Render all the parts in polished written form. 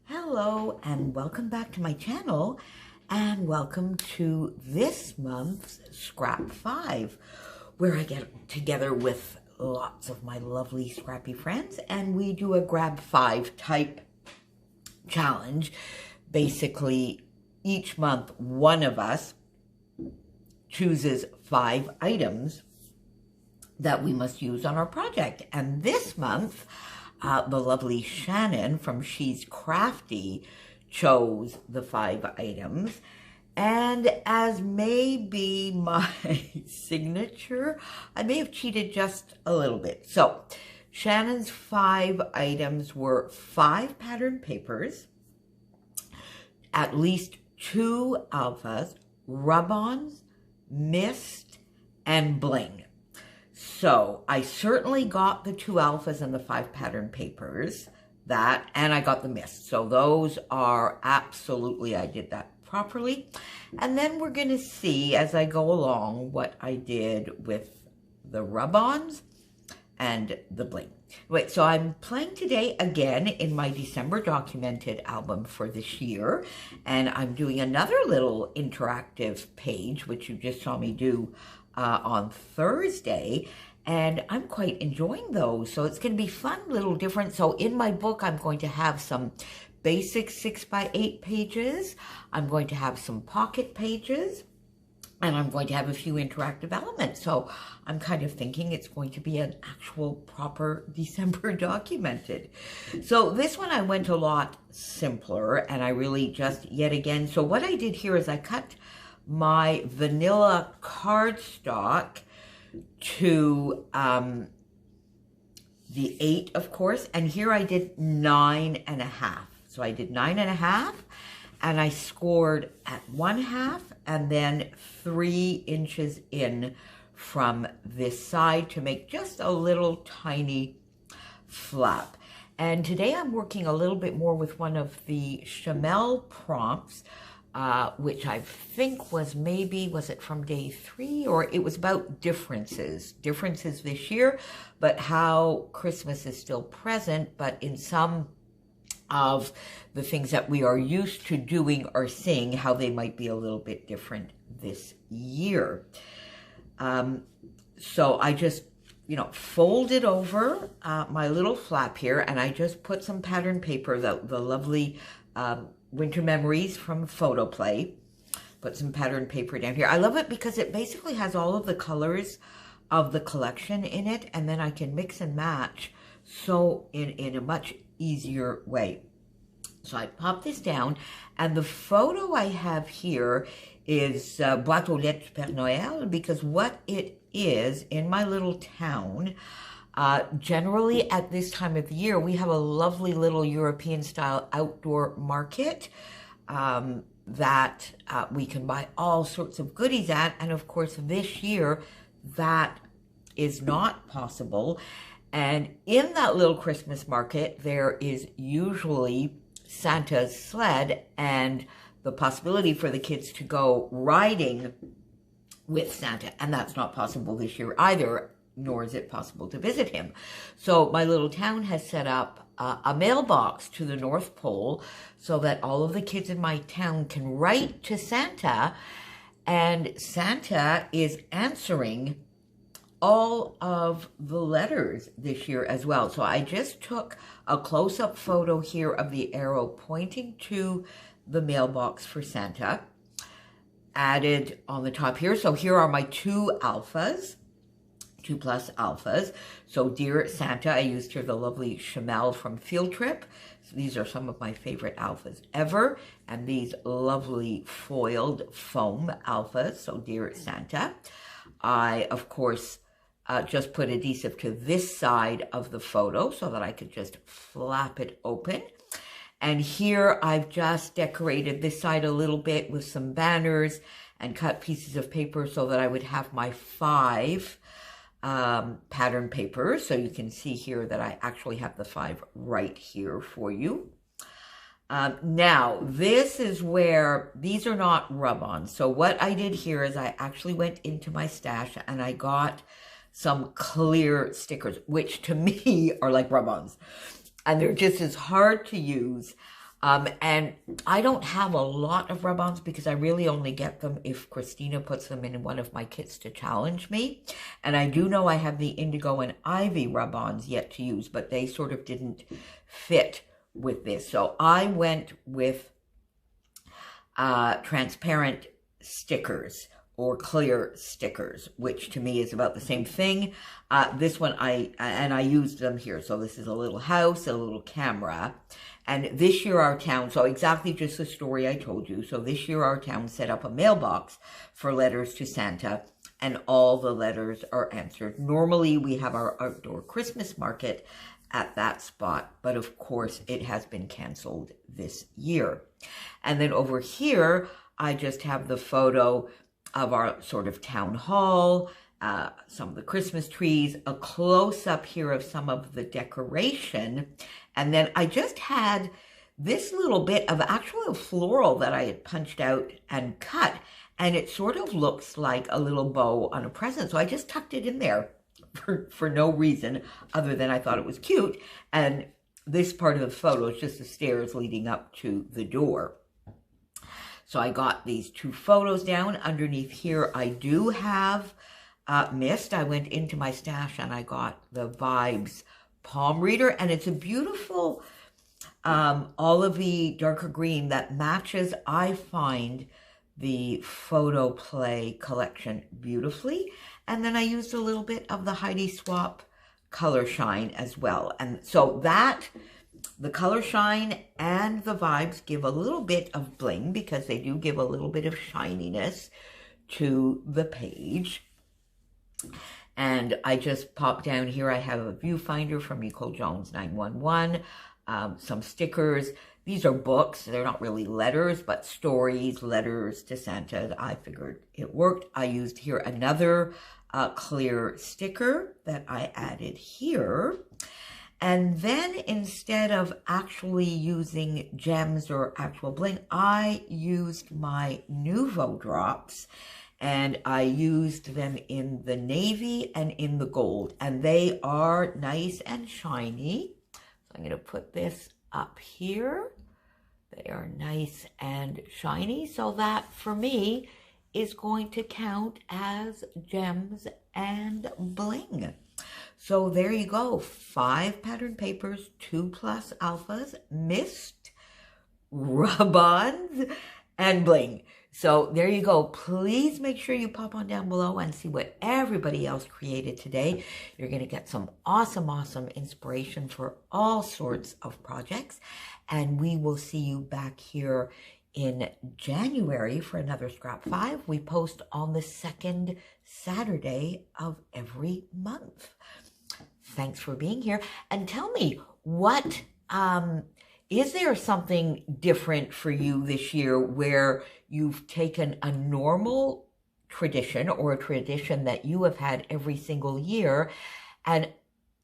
Hello and welcome back to my channel, and welcome to this month's Scrap 5, where I get together with lots of my lovely scrappy friends and we do a grab 5 type challenge. Basically, each month one of us chooses 5 items that we must use on our project, and this month the lovely Shannon from She's Crafty chose the 5 items. And as may be my signature, I may have cheated just a little bit. So Shannon's 5 items were 5 pattern papers, at least 2 alphas, rub-ons, mist, and bling. So I certainly got the 2 alphas and the 5 pattern papers, and I got the mist. So those are absolutely, I did that properly. And then we're going to see as I go along what I did with the rub-ons and the bling. Wait, so I'm playing today again in my December documented album for this year, and I'm doing another little interactive page, which you just saw me do on Thursday, and I'm quite enjoying those. So it's going to be fun, little different. So in my book, I'm going to have some basic 6x8 pages. I'm going to have some pocket pages, and I'm going to have a few interactive elements. So I'm kind of thinking it's going to be an actual proper December documented. So this one I went a lot simpler, and I really just, yet again, so what I did here is I cut my vanilla cardstock to the 8, of course, and here I did 9.5. So I did 9.5, and I scored at 1/2 and then 3 inches in from this side to make just a little tiny flap. And today I'm working a little bit more with one of the Chamel prompts, which I think was it from day 3, or it was about differences this year, but how Christmas is still present, but in some of the things that we are used to doing or seeing, how they might be a little bit different this year. So I just, folded over my little flap here, and I just put some pattern paper, the lovely Winter Memories from Photoplay. Put some pattern paper down here. I love it because it basically has all of the colors of the collection in it, and then I can mix and match so in a much easier way. So I pop this down, and the photo I have here is Boîte aux Lettres du Père Noël, because what it is, in my little town, generally at this time of the year, we have a lovely little European-style outdoor market that we can buy all sorts of goodies at. And of course, this year, that is not possible. And in that little Christmas market, there is usually Santa's sled and the possibility for the kids to go riding with Santa. And that's not possible this year either, nor is it possible to visit him. So my little town has set up a mailbox to the North Pole so that all of the kids in my town can write to Santa, and Santa is answering all of the letters this year as well. So I just took a close-up photo here of the arrow pointing to the mailbox for Santa, added on the top here. So here are my 2 alphas, 2+ alphas. So Dear Santa, I used here the lovely Chamel from Field Trip. So these are some of my favorite alphas ever. And these lovely foiled foam alphas. So Dear Santa. I, of course, just put adhesive to this side of the photo so that I could just flap it open. And here I've just decorated this side a little bit with some banners and cut pieces of paper so that I would have my 5 pattern paper. So you can see here that I actually have the 5 right here for you. Now, this is where, these are not rub-ons. So what I did here is I actually went into my stash and I got some clear stickers, which to me are like rub-ons. And they're just as hard to use And I don't have a lot of rub-ons because I really only get them if Christina puts them in one of my kits to challenge me. And I do know I have the Indigo and Ivy rub-ons yet to use, but they sort of didn't fit with this. So I went with transparent stickers or clear stickers, which to me is about the same thing. This one I used them here. So this is a little house, a little camera. And this year our town, so exactly just the story I told you. So this year our town set up a mailbox for letters to Santa, and all the letters are answered. Normally we have our outdoor Christmas market at that spot, but of course it has been canceled this year. And then over here, I just have the photo of our sort of town hall, some of the Christmas trees, a close-up here of some of the decoration. And then I just had this little bit of actual floral that I had punched out and cut. And it sort of looks like a little bow on a present. So I just tucked it in there for no reason other than I thought it was cute. And this part of the photo is just the stairs leading up to the door. So I got these two photos down. Underneath here, I do have mist. I went into my stash and I got the Vibes palm reader, and it's a beautiful olivey darker green that matches, I find, the Photo Play collection beautifully. And then I used a little bit of the Heidi Swap Color Shine as well. And so that, the Color Shine and the Vibes give a little bit of bling because they do give a little bit of shininess to the page. And I just popped down here. I have a viewfinder from Nicole Jones 911, some stickers. These are books. They're not really letters, but stories, letters to Santa. I figured it worked. I used here another clear sticker that I added here. And then instead of actually using gems or actual bling, I used my Nuvo drops. And I used them in the navy and in the gold. And they are nice and shiny. So I'm going to put this up here. They are nice and shiny. So that, for me, is going to count as gems and bling. So there you go. 5 pattern papers, 2+ alphas, mist, rub-ons, and bling. So there you go. Please make sure you pop on down below and see what everybody else created today. You're going to get some awesome, awesome inspiration for all sorts of projects. And we will see you back here in January for another Scrap 5. We post on the second Saturday of every month. Thanks for being here. And tell me, what is there something different for you this year where you've taken a normal tradition or a tradition that you have had every single year and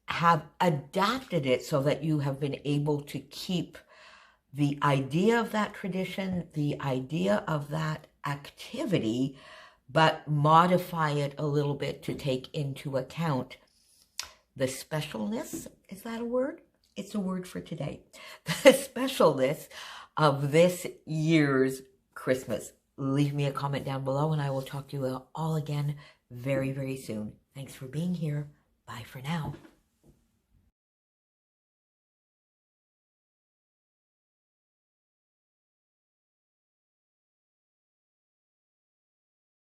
have adapted it so that you have been able to keep the idea of that tradition, the idea of that activity, but modify it a little bit to take into account the specialness? Is that a word? It's a word for today. The specialness of this year's Christmas. Leave me a comment down below and I will talk to you all again very, very soon. Thanks for being here. Bye for now.